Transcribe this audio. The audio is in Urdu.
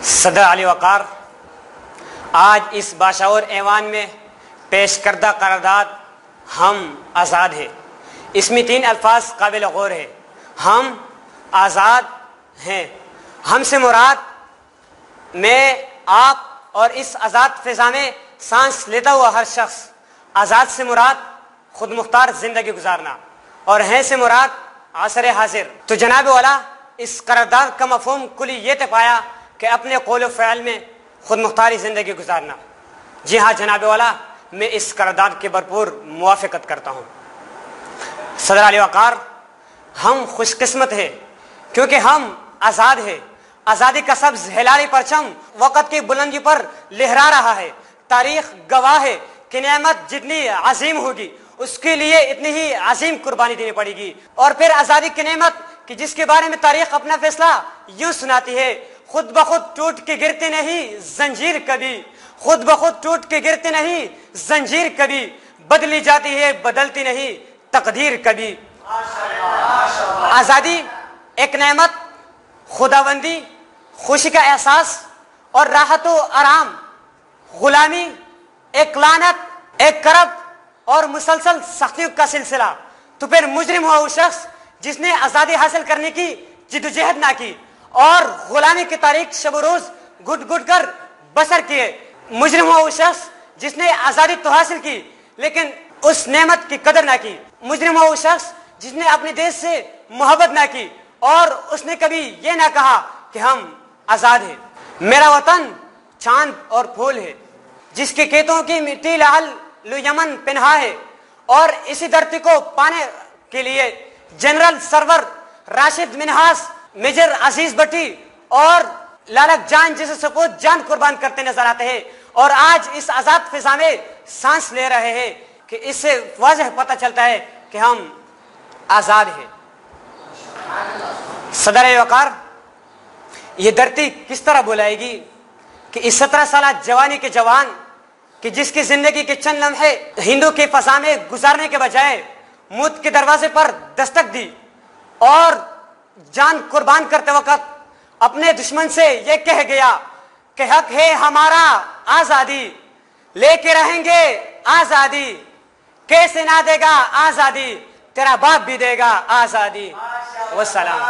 صدر علی وقار، آج اس باشعور ایوان میں پیش کردہ قرارداد ہم آزاد ہیں، اس میں 3 الفاظ قابل غور ہے۔ ہم آزاد ہیں، ہم سے مراد میں، آپ اور اس آزاد فضا میں سانس لیتا ہوا ہر شخص۔ آزاد سے مراد خود مختار زندگی گزارنا، اور ہیں سے مراد عصر حاضر۔ تو جناب والا، اس قرارداد کا مفہوم کلی یہ طے پایا کہ اپنے قول و فعل میں خود مختاری زندگی گزارنا۔ جی ہاں جناب والا، میں اس قرارداد کی بھرپور موافقت کرتا ہوں۔ صدر علی وقار، ہم خوش قسمت ہیں کیونکہ ہم آزاد ہیں۔ آزادی کا سبز ہلالی پرچم وقت کی بلندی پر لہرا رہا ہے۔ تاریخ گواہ ہے کہ نعمت جتنی عظیم ہوگی اس کے لیے اتنی ہی عظیم قربانی دینی پڑے گی۔ اور پھر آزادی کی نعمت کہ جس کے بارے میں تاریخ اپنا فیصلہ یوں سناتی ہے: خود بخود ٹوٹ کے گرتی نہیں زنجیر کبھی، خود بخود ٹوٹ کے گرتی نہیں زنجیر کبھی، بدلی جاتی ہے بدلتی نہیں تقدیر کبھی۔ آزادی ایک نعمت، خداوندی، خوشی کا احساس اور راحت و آرام۔ غلامی ایک لعنت، ایک کرب اور مسلسل سختیوں کا سلسلہ۔ تو پھر مجرم ہوا وہ شخص جس نے آزادی حاصل کرنے کی جدوجہد نہ کی اور غلامی کی تاریخ شب و روز گھٹ گھٹ کر بسر کیے۔ مجرم ہوا وہ شخص جس نے آزادی تو حاصل کی لیکن اس نعمت کی قدر نہ کی۔ مجرم ہوا وہ شخص جس نے اپنے دیش سے محبت نہ کی اور اس نے کبھی یہ نہ کہا کہ ہم آزاد ہیں۔ میرا وطن چاند اور پھول ہے جس کے کھیتوں کی مٹی لعل یمن پنہا ہے، اور اسی دھرتی کو پانے کے لیے جنرل سرور راشد منہاس، میجر عزیز بٹی اور لالک جان جیسے سپوت جان قربان کرتے نظر آتے ہیں، اور آج اس آزاد فضا میں سانس لے رہے ہیں کہ اس سے واضح پتہ چلتا ہے کہ ہم آزاد ہیں۔ صدر وقار، یہ دھرتی کس طرح بلائے گی کہ اس 17 سالہ جوانی کے جوان کہ جس کی زندگی کے چند لمحے ہندو کی فضا میں گزارنے کے بجائے موت کے دروازے پر دستک دی اور جان قربان کرتے وقت اپنے دشمن سے یہ کہہ گیا کہ حق ہے ہمارا آزادی، لے کے رہیں گے آزادی، کیسے نہ دے گا آزادی، تیرا باپ بھی دے گا آزادی۔ والسلام۔